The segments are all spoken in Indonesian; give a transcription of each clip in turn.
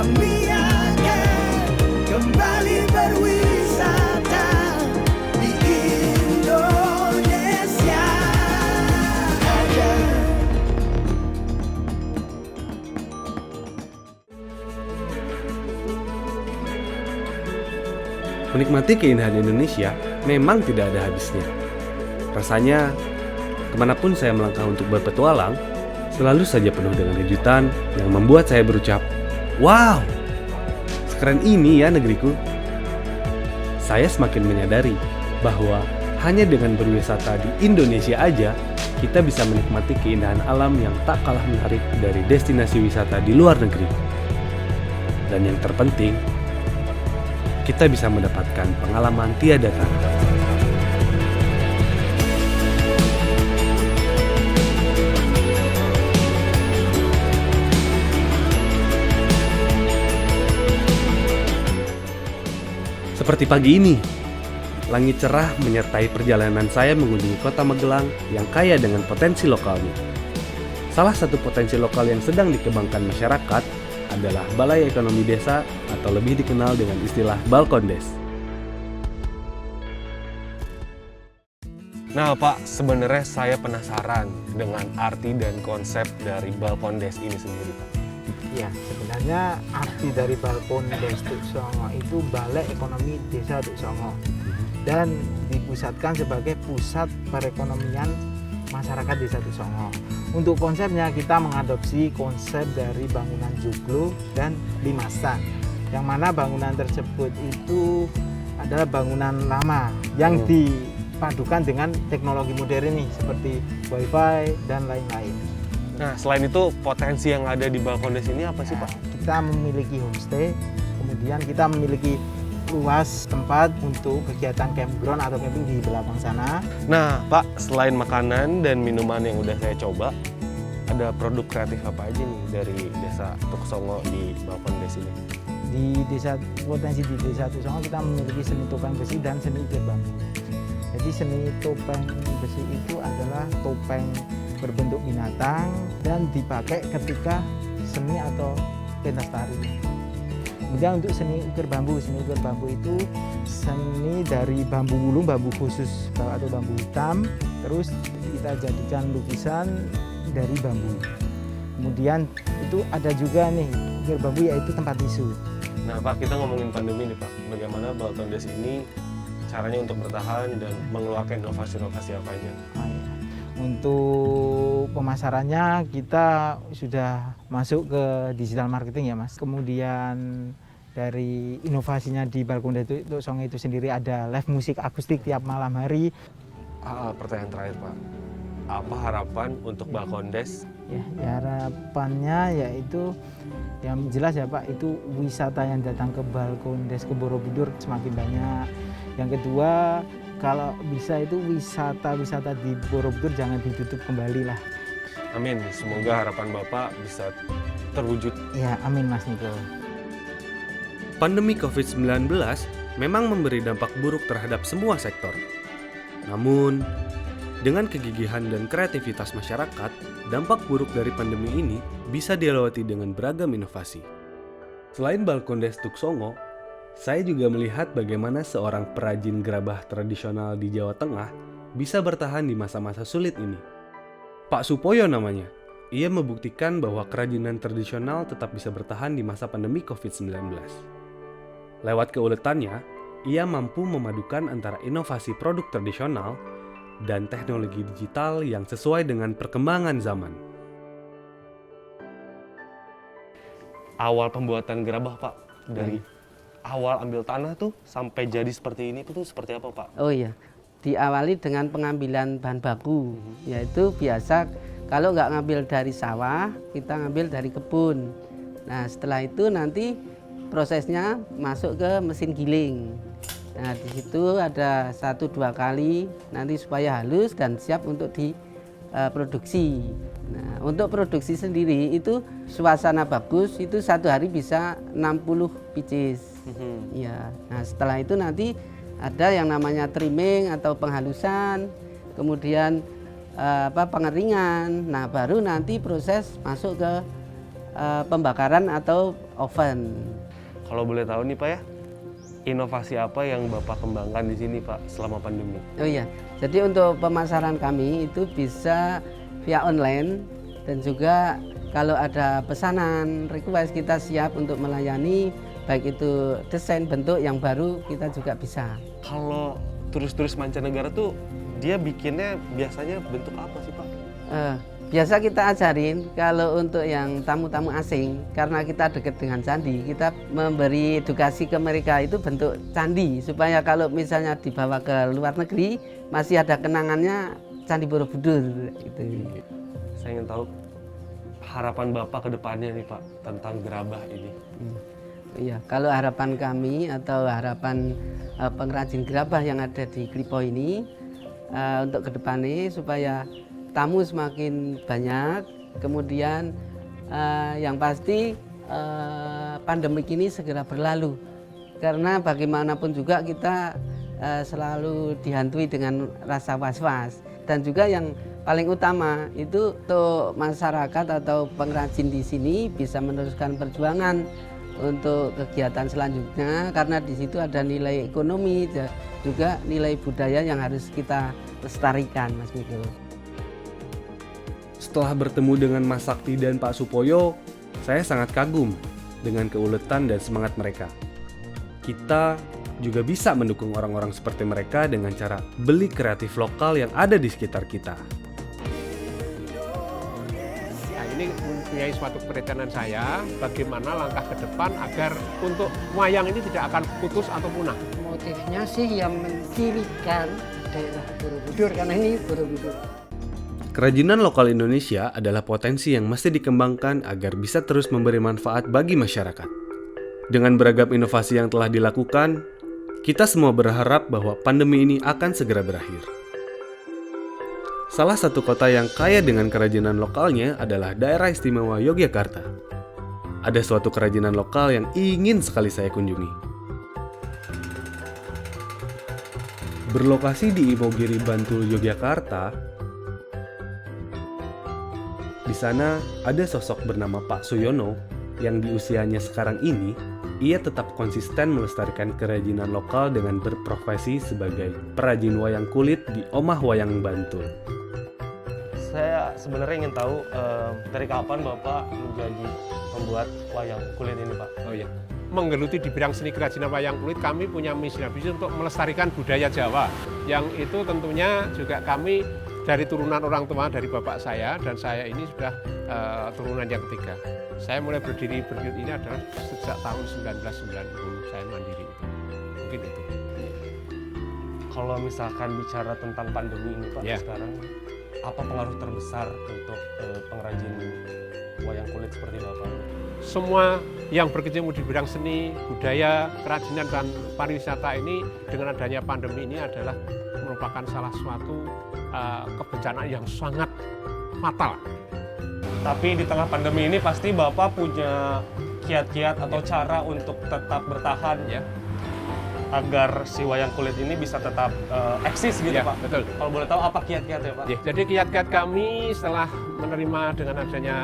Kami akan kembali berwisata di Indonesia aja. Menikmati keindahan Indonesia memang tidak ada habisnya. Rasanya, kemanapun saya melangkah untuk berpetualang, selalu saja penuh dengan kejutan yang membuat saya berucap, "Wow, sekeren ini ya negeriku." Saya semakin menyadari bahwa hanya dengan berwisata di Indonesia aja, kita bisa menikmati keindahan alam yang tak kalah menarik dari destinasi wisata di luar negeri. Dan yang terpenting, kita bisa mendapatkan pengalaman tiada tara. Seperti pagi ini, langit cerah menyertai perjalanan saya mengunjungi kota Magelang yang kaya dengan potensi lokalnya. Salah satu potensi lokal yang sedang dikembangkan masyarakat adalah Balai Ekonomi Desa atau lebih dikenal dengan istilah Balkondes. Nah Pak, sebenarnya saya penasaran dengan arti dan konsep dari Balkondes ini sendiri Pak. Ya, sebenarnya arti dari Balkondes Tuk Songo itu Balai Ekonomi Desa Tuk Songo dan dipusatkan sebagai pusat perekonomian masyarakat Desa Tuk Songo. Untuk konsepnya kita mengadopsi konsep dari bangunan joglo dan limasan, yang mana bangunan tersebut itu adalah bangunan lama yang dipadukan dengan teknologi modern nih seperti wifi dan lain-lain. Nah selain itu potensi yang ada di Balkondes ini apa sih Pak? Kita memiliki homestay, kemudian kita memiliki luas tempat untuk kegiatan campground atau camping di belakang sana. Nah Pak, selain makanan dan minuman yang udah saya coba, ada produk kreatif apa aja nih dari Desa Tuk Songo di Balkondes ini? Potensi di Desa Tuk Songo kita memiliki seni topeng besi dan seni ukir bambu. Jadi seni topeng besi itu adalah topeng berbentuk binatang dan dipakai ketika seni atau pentas tari. Kemudian untuk seni ukir bambu itu seni dari bambu wulung, bambu khusus atau bambu hitam, terus kita jadikan lukisan dari bambu. Kemudian itu ada juga nih ukir bambu yaitu tempat tisu. Nah Pak, kita ngomongin pandemi nih Pak, bagaimana Balkondes ini caranya untuk bertahan dan mengeluarkan inovasi-inovasi apa aja? Untuk pemasarannya kita sudah masuk ke digital marketing ya Mas. Kemudian dari inovasinya di Balkondes Tuk Songo itu sendiri ada live musik akustik tiap malam hari. Pertanyaan terakhir Pak, apa harapan untuk Balkondes? Ya harapannya yaitu yang jelas ya Pak, itu wisata yang datang ke Balkondes, ke Borobudur semakin banyak. Yang kedua, kalau bisa itu wisata-wisata di Borobudur jangan ditutup kembali lah. Amin, semoga harapan Bapak bisa terwujud. Ya, amin Mas Niko. Pandemi COVID-19 memang memberi dampak buruk terhadap semua sektor. Namun, dengan kegigihan dan kreativitas masyarakat, dampak buruk dari pandemi ini bisa dilewati dengan beragam inovasi. Selain Balkondes Tuk Songo, saya juga melihat bagaimana seorang perajin gerabah tradisional di Jawa Tengah bisa bertahan di masa-masa sulit ini. Pak Supoyo namanya. Ia membuktikan bahwa kerajinan tradisional tetap bisa bertahan di masa pandemi COVID-19. Lewat keuletannya, ia mampu memadukan antara inovasi produk tradisional dan teknologi digital yang sesuai dengan perkembangan zaman. Awal pembuatan gerabah Pak, dari awal ambil tanah tuh sampai jadi seperti ini tuh seperti apa Pak? Oh iya, diawali dengan pengambilan bahan baku, yaitu biasa kalau nggak ngambil dari sawah, kita ngambil dari kebun. Nah setelah itu nanti prosesnya masuk ke mesin giling. Nah di situ ada 1-2 kali nanti supaya halus dan siap untuk diproduksi. Nah untuk produksi sendiri itu suasana bagus itu 1 hari bisa 60 pieces. Ya, nah setelah itu nanti ada yang namanya trimming atau penghalusan, kemudian pengeringan. Nah baru nanti proses masuk ke pembakaran atau oven. Kalau boleh tahu nih Pak ya, inovasi apa yang Bapak kembangkan di sini Pak selama pandemi? Oh iya, jadi untuk pemasaran kami itu bisa via online dan juga kalau ada pesanan request kita siap untuk melayani, baik itu desain bentuk yang baru kita juga bisa. Kalau turis-turis mancanegara tuh dia bikinnya biasanya bentuk apa sih Pak? Biasa kita ajarin kalau untuk yang tamu-tamu asing, karena kita dekat dengan candi, kita memberi edukasi ke mereka itu bentuk candi supaya kalau misalnya dibawa ke luar negeri masih ada kenangannya Candi Borobudur gitu. Saya ingin tahu harapan Bapak ke depannya nih Pak tentang gerabah ini. Iya, kalau harapan kami atau harapan pengrajin gerabah yang ada di Klipo ini untuk kedepannya supaya tamu semakin banyak, kemudian yang pasti pandemik ini segera berlalu, karena bagaimanapun juga kita selalu dihantui dengan rasa was-was, dan juga yang paling utama itu untuk masyarakat atau pengrajin di sini bisa meneruskan perjuangan untuk kegiatan selanjutnya, karena di situ ada nilai ekonomi juga nilai budaya yang harus kita lestarikan, Mas Miko. Setelah bertemu dengan Mas Sakti dan Pak Supoyo, saya sangat kagum dengan keuletan dan semangat mereka. Kita juga bisa mendukung orang-orang seperti mereka dengan cara beli kreatif lokal yang ada di sekitar kita. Nah, ini mempunyai suatu perencanaan saya bagaimana langkah ke depan agar untuk wayang ini tidak akan putus atau punah. Motifnya sih yang mencirikan daerah Borobudur, karena ini Borobudur. Kerajinan lokal Indonesia adalah potensi yang mesti dikembangkan agar bisa terus memberi manfaat bagi masyarakat. Dengan beragam inovasi yang telah dilakukan, kita semua berharap bahwa pandemi ini akan segera berakhir. Salah satu kota yang kaya dengan kerajinan lokalnya adalah Daerah Istimewa Yogyakarta. Ada suatu kerajinan lokal yang ingin sekali saya kunjungi. Berlokasi di Imogiri, Bantul, Yogyakarta, di sana ada sosok bernama Pak Suyono yang di usianya sekarang ini, ia tetap konsisten melestarikan kerajinan lokal dengan berprofesi sebagai perajin wayang kulit di Omah Wayang Bantul. Saya sebenarnya ingin tahu dari kapan Bapak menjadi pembuat wayang kulit ini Pak? Oh iya. Menggeluti di bidang seni kerajinan wayang kulit, kami punya misi dan visi untuk melestarikan budaya Jawa. Yang itu tentunya juga kami dari turunan orang tua dari bapak saya, dan saya ini sudah turunan yang ketiga. Saya mulai berdiri ini adalah sejak tahun 1990 saya mandiri itu. Mungkin itu. Kalau misalkan bicara tentang pandemi ini Pak sekarang, apa pengaruh terbesar untuk pengrajin wayang kulit seperti Bapak? Semua yang berkecimpung di bidang seni, budaya, kerajinan dan pariwisata ini dengan adanya pandemi ini adalah merupakan salah suatu kebencanaan yang sangat fatal. Tapi di tengah pandemi ini pasti Bapak punya kiat-kiat atau cara untuk tetap bertahan agar si wayang kulit ini bisa tetap eksis gitu Pak. Betul. Kalau boleh tahu apa kiat-kiatnya Pak? Jadi kiat-kiat kami setelah menerima dengan adanya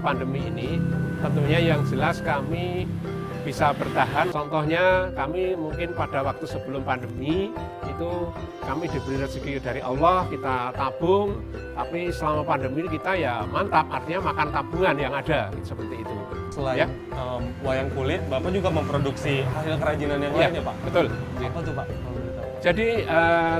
pandemi ini, tentunya yang jelas kami bisa bertahan. Contohnya kami mungkin pada waktu sebelum pandemi itu kami diberi rezeki dari Allah, kita tabung, tapi selama pandemi kita ya mantap, artinya makan tabungan yang ada, seperti itu. Selain wayang kulit, Bapak juga memproduksi hasil kerajinan yang lainnya Pak? Betul. Apa tuh Pak? Jadi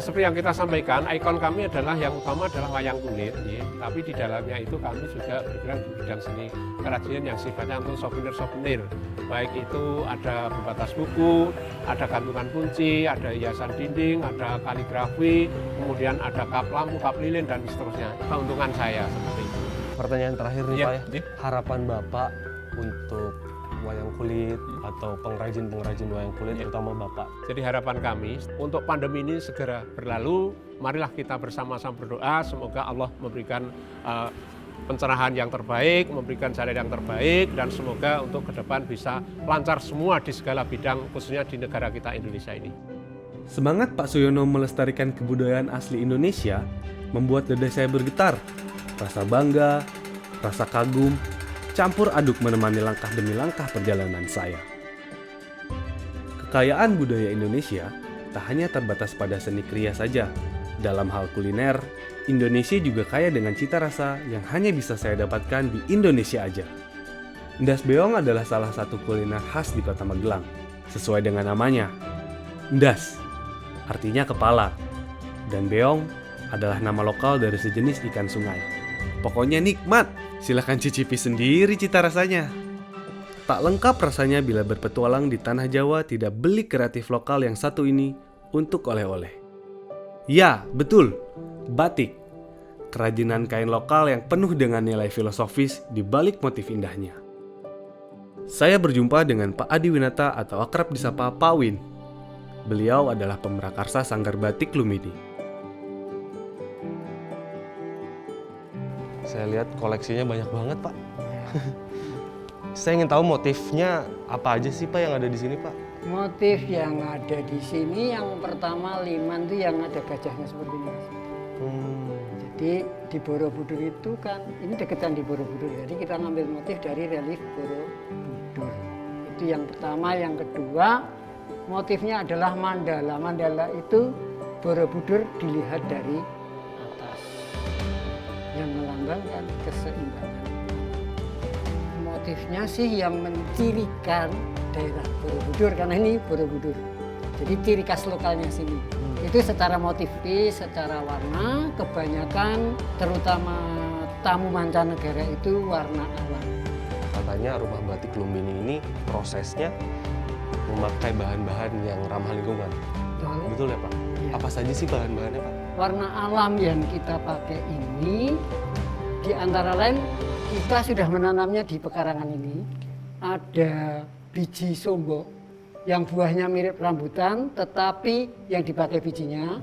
seperti yang kita sampaikan, ikon kami adalah yang utama adalah wayang kulit, tapi di dalamnya itu kami juga bergerak di bidang seni kerajinan yang sifatnya untuk souvenir-souvenir. Baik itu ada pembatas buku, ada gantungan kunci, ada hiasan dinding, ada kaligrafi, kemudian ada kap lampu, kap lilin, dan seterusnya. Keuntungan saya seperti itu. Pertanyaan terakhir nih Pak Ya. Harapan Bapak untuk wayang kulit atau pengrajin-pengrajin wayang kulit terutama Bapak. Jadi harapan kami untuk pandemi ini segera berlalu, marilah kita bersama-sama berdoa semoga Allah memberikan pencerahan yang terbaik, memberikan jalan yang terbaik, dan semoga untuk ke depan bisa lancar semua di segala bidang, khususnya di negara kita Indonesia ini. Semangat Pak Suyono melestarikan kebudayaan asli Indonesia membuat dada saya bergetar. Rasa bangga, rasa kagum, campur aduk menemani langkah demi langkah perjalanan saya. Kekayaan budaya Indonesia tak hanya terbatas pada seni kriya saja. Dalam hal kuliner, Indonesia juga kaya dengan cita rasa yang hanya bisa saya dapatkan di Indonesia aja. Ndas beong adalah salah satu kuliner khas di Kota Magelang. Sesuai dengan namanya, ndas artinya kepala, dan beong adalah nama lokal dari sejenis ikan sungai. Pokoknya nikmat, silahkan cicipi sendiri cita rasanya. Tak lengkap rasanya bila berpetualang di tanah Jawa tidak beli kreatif lokal yang satu ini untuk oleh-oleh. Ya, betul, batik. Kerajinan kain lokal yang penuh dengan nilai filosofis di balik motif indahnya. Saya berjumpa dengan Pak Adi Winata atau akrab disapa Pak Win. Beliau adalah pemrakarsa Sanggar Batik Lumbini. Saya lihat koleksinya banyak banget, Pak. Saya ingin tahu motifnya apa aja sih, Pak, yang ada di sini, Pak? Motif yang ada di sini yang pertama liman itu yang ada gajahnya seperti ini. Jadi di Borobudur itu kan, ini deketan di Borobudur, jadi kita ngambil motif dari relief Borobudur. Itu yang pertama. Yang kedua, motifnya adalah mandala. Mandala itu Borobudur dilihat dari atas, yang melambangkan keseimbangan. Motifnya sih yang mencirikan daerah Borobudur, karena ini Borobudur. Jadi ciri khas lokalnya sini. Itu secara motif, secara warna, kebanyakan terutama tamu mancanegara itu warna alam. Katanya rumah batik Lumbini ini prosesnya memakai bahan-bahan yang ramah lingkungan. Betul ya, Pak? Ya. Apa saja sih bahan-bahannya, Pak? Warna alam yang kita pakai ini, di antara lain kita sudah menanamnya di pekarangan ini. Ada biji sombok yang buahnya mirip rambutan, tetapi yang dipakai bijinya.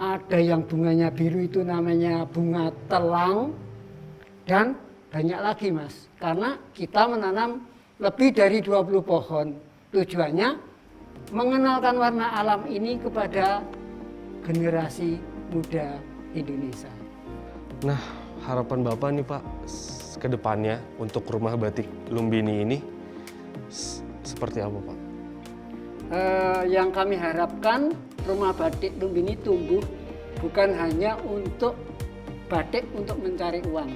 Ada yang bunganya biru, itu namanya bunga telang. Dan banyak lagi, Mas, karena kita menanam lebih dari 20 pohon. Tujuannya mengenalkan warna alam ini kepada generasi muda Indonesia. Nah, harapan Bapak nih, Pak, ke depannya untuk rumah batik Lumbini ini seperti apa, Pak? Yang kami harapkan rumah batik Lumbini tumbuh bukan hanya untuk batik untuk mencari uang,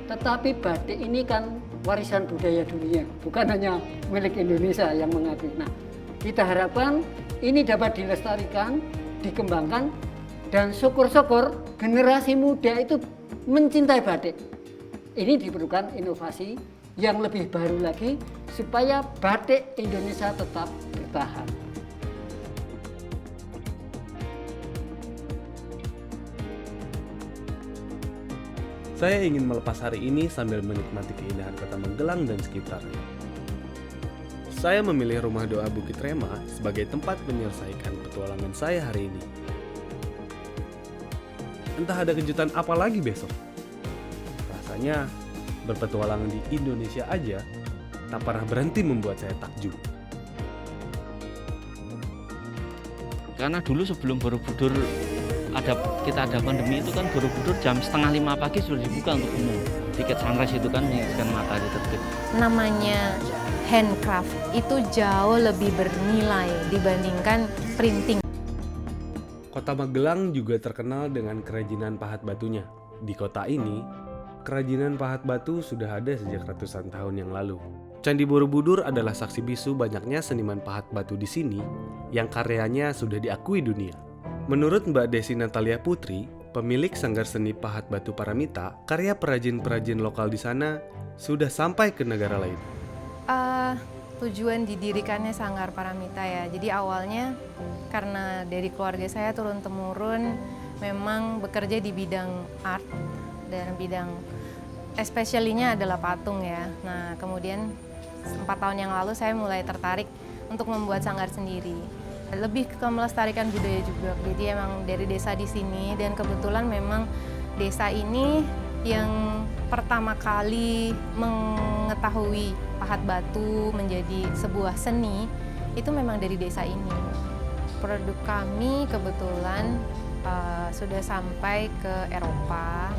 tetapi batik ini kan warisan budaya dunia, bukan hanya milik Indonesia yang mengakui. Nah, kita harapkan ini dapat dilestarikan, dikembangkan, dan syukur-syukur generasi muda itu mencintai batik. Ini diperlukan inovasi yang lebih baru lagi supaya batik Indonesia tetap bertahan. Saya ingin melepas hari ini sambil menikmati keindahan Kota Magelang dan sekitarnya. Saya memilih Rumah Doa Bukit Rema sebagai tempat menyelesaikan petualangan saya hari ini. Entah ada kejutan apa lagi besok. Rasanya berpetualangan di Indonesia aja tak pernah berhenti membuat saya takjub. Karena dulu sebelum Borobudur kita ada pandemi itu kan Borobudur jam 4:30 pagi sudah dibuka untuk umum. Tiket sunrise itu kan menyaksikan matahari terbit. Namanya handcraft itu jauh lebih bernilai dibandingkan printing. Kota Magelang juga terkenal dengan kerajinan pahat batunya. Di kota ini, kerajinan pahat batu sudah ada sejak ratusan tahun yang lalu. Candi Borobudur adalah saksi bisu banyaknya seniman pahat batu di sini yang karyanya sudah diakui dunia. Menurut Mbak Desi Natalia Putri, pemilik Sanggar Seni Pahat Batu Paramita, karya perajin-perajin lokal di sana sudah sampai ke negara lain. Tujuan didirikannya Sanggar Paramita ya. Jadi awalnya karena dari keluarga saya turun-temurun memang bekerja di bidang art dan bidang especially-nya adalah patung ya. Nah, kemudian 4 tahun yang lalu saya mulai tertarik untuk membuat sanggar sendiri. Lebih ke melestarikan budaya juga. Jadi emang dari desa di sini dan kebetulan memang desa ini yang pertama kali mengetahui pahat batu menjadi sebuah seni itu memang dari desa ini. Produk kami kebetulan sudah sampai ke Eropa,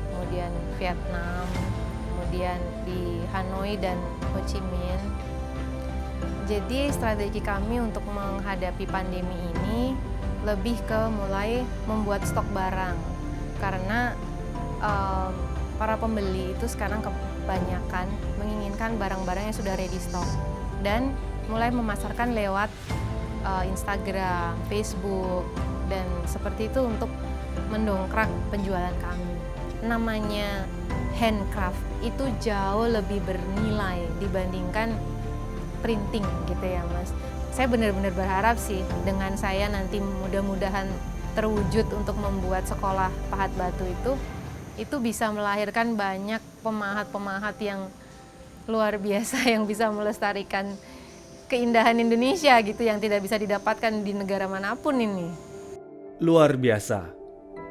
kemudian Vietnam, kemudian di Hanoi dan Ho Chi Minh. Jadi strategi kami untuk menghadapi pandemi ini lebih ke mulai membuat stok barang, karena para pembeli itu sekarang kebanyakan menginginkan barang-barang yang sudah ready stock dan mulai memasarkan lewat Instagram, Facebook, dan seperti itu untuk mendongkrak penjualan kami. Namanya handcraft itu jauh lebih bernilai dibandingkan printing gitu ya Mas. Saya benar-benar berharap sih dengan saya nanti mudah-mudahan terwujud untuk membuat sekolah pahat batu itu bisa melahirkan banyak pemahat-pemahat yang luar biasa yang bisa melestarikan keindahan Indonesia gitu yang tidak bisa didapatkan di negara manapun ini. Luar biasa.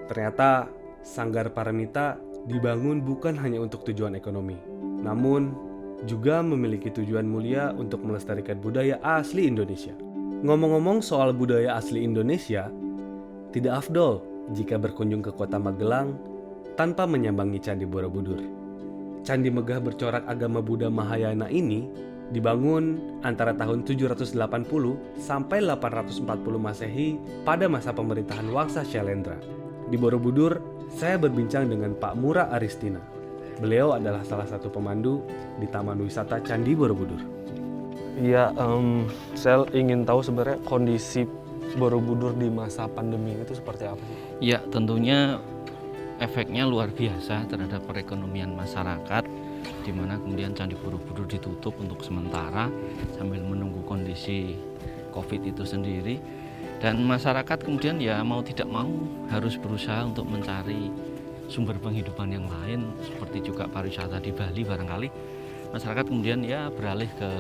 Ternyata Sanggar Paramita dibangun bukan hanya untuk tujuan ekonomi, namun juga memiliki tujuan mulia untuk melestarikan budaya asli Indonesia. Ngomong-ngomong soal budaya asli Indonesia, tidak afdol jika berkunjung ke kota Magelang tanpa menyambangi Candi Borobudur. Candi megah bercorak agama Buddha Mahayana ini dibangun antara tahun 780 sampai 840 Masehi pada masa pemerintahan Wangsa Syailendra. Di Borobudur, saya berbincang dengan Pak Mura Aristina. Beliau adalah salah satu pemandu di Taman Wisata Candi Borobudur. Iya, saya ingin tahu sebenarnya kondisi Borobudur di masa pandemi itu seperti apa sih? Ya, tentunya efeknya luar biasa terhadap perekonomian masyarakat, di mana kemudian Candi Borobudur ditutup untuk sementara sambil menunggu kondisi COVID itu sendiri. Dan masyarakat kemudian ya mau tidak mau harus berusaha untuk mencari sumber penghidupan yang lain, seperti juga pariwisata di Bali barangkali. Masyarakat kemudian ya beralih ke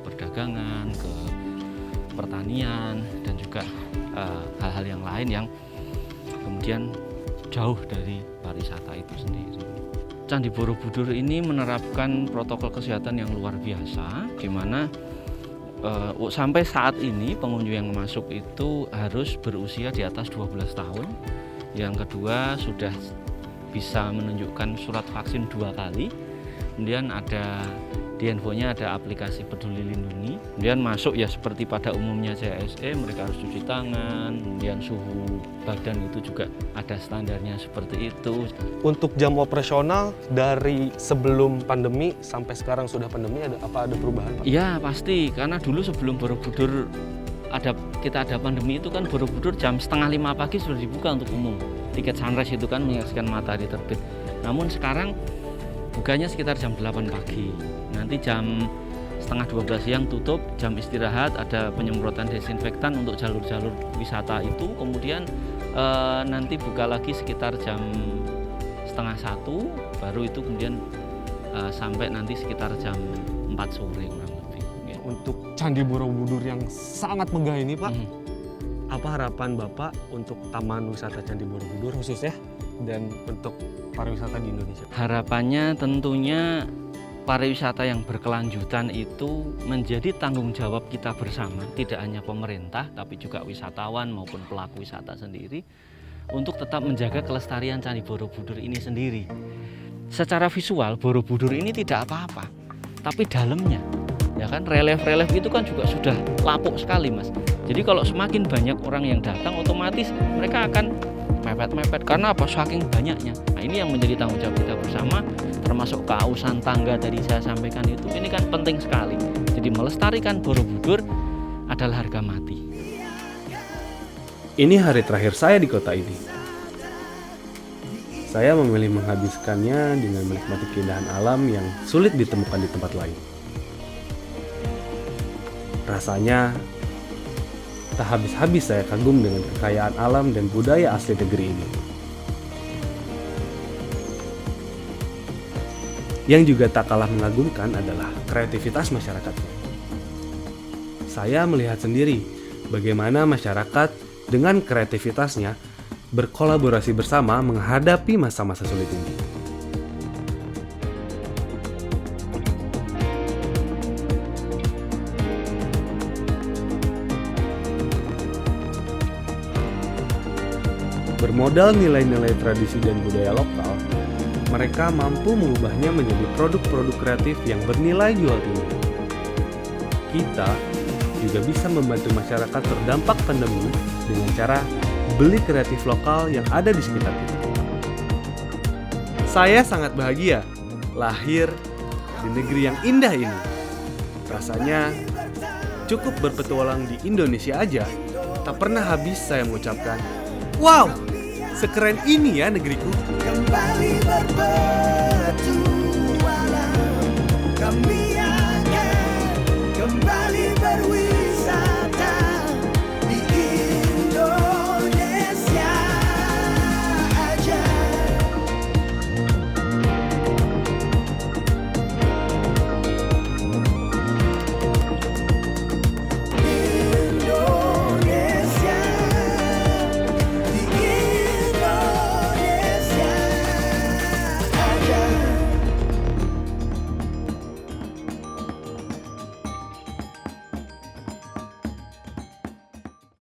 perdagangan, ke pertanian, dan juga hal-hal yang lain yang kemudian jauh dari pariwisata itu sendiri. Candi Borobudur ini menerapkan protokol kesehatan yang luar biasa, di mana sampai saat ini pengunjung yang masuk itu harus berusia di atas 12 tahun. Yang kedua sudah bisa menunjukkan surat vaksin 2 kali. Kemudian ada di handphonenya ada aplikasi Peduli Lindungi. Kemudian masuk ya seperti pada umumnya CSE, mereka harus cuci tangan. Kemudian suhu badan itu juga ada standarnya seperti itu. Untuk jam operasional dari sebelum pandemi sampai sekarang sudah pandemi ada perubahan Pak? Iya pasti, karena dulu sebelum Borobudur kita ada pandemi itu kan Borobudur jam 4:30 pagi sudah dibuka untuk umum. Tiket sunrise itu kan menyaksikan matahari terbit. Namun sekarang bukanya sekitar jam 8 pagi. Nanti jam 11:30 siang tutup, jam istirahat ada penyemprotan desinfektan untuk jalur-jalur wisata itu. Kemudian nanti buka lagi sekitar jam 12:30, baru itu kemudian sampai nanti sekitar jam 4 sore kurang lebih. Untuk Candi Borobudur yang sangat megah ini Pak, apa harapan Bapak untuk Taman Wisata Candi Borobudur khususnya dan untuk pariwisata di Indonesia? Harapannya tentunya pariwisata yang berkelanjutan itu menjadi tanggung jawab kita bersama, tidak hanya pemerintah tapi juga wisatawan maupun pelaku wisata sendiri untuk tetap menjaga kelestarian Candi Borobudur ini sendiri. Secara visual Borobudur ini tidak apa-apa, tapi dalamnya ya kan relief-relief itu kan juga sudah lapuk sekali Mas. Jadi kalau semakin banyak orang yang datang otomatis mereka akan mepet-mepet karena apa? Saking banyaknya. Nah, ini yang menjadi tanggung jawab kita bersama, termasuk keausan tangga tadi saya sampaikan itu. Ini kan penting sekali. Jadi melestarikan Borobudur adalah harga mati. Ini hari terakhir saya di kota ini. Saya memilih menghabiskannya dengan menikmati keindahan alam yang sulit ditemukan di tempat lain. Rasanya tak habis-habis saya kagum dengan kekayaan alam dan budaya asli negeri ini. Yang juga tak kalah mengagumkan adalah kreativitas masyarakatnya. Saya melihat sendiri bagaimana masyarakat dengan kreativitasnya berkolaborasi bersama menghadapi masa-masa sulit ini. Bermodal nilai-nilai tradisi dan budaya lokal, mereka mampu mengubahnya menjadi produk-produk kreatif yang bernilai jual tinggi. Kita juga bisa membantu masyarakat terdampak pandemi dengan cara beli kreatif lokal yang ada di sekitar kita. Saya sangat bahagia lahir di negeri yang indah ini. Rasanya cukup berpetualang di Indonesia aja, tak pernah habis saya mengucapkan, wow, sekeren ini ya negeriku. kembali berbeda.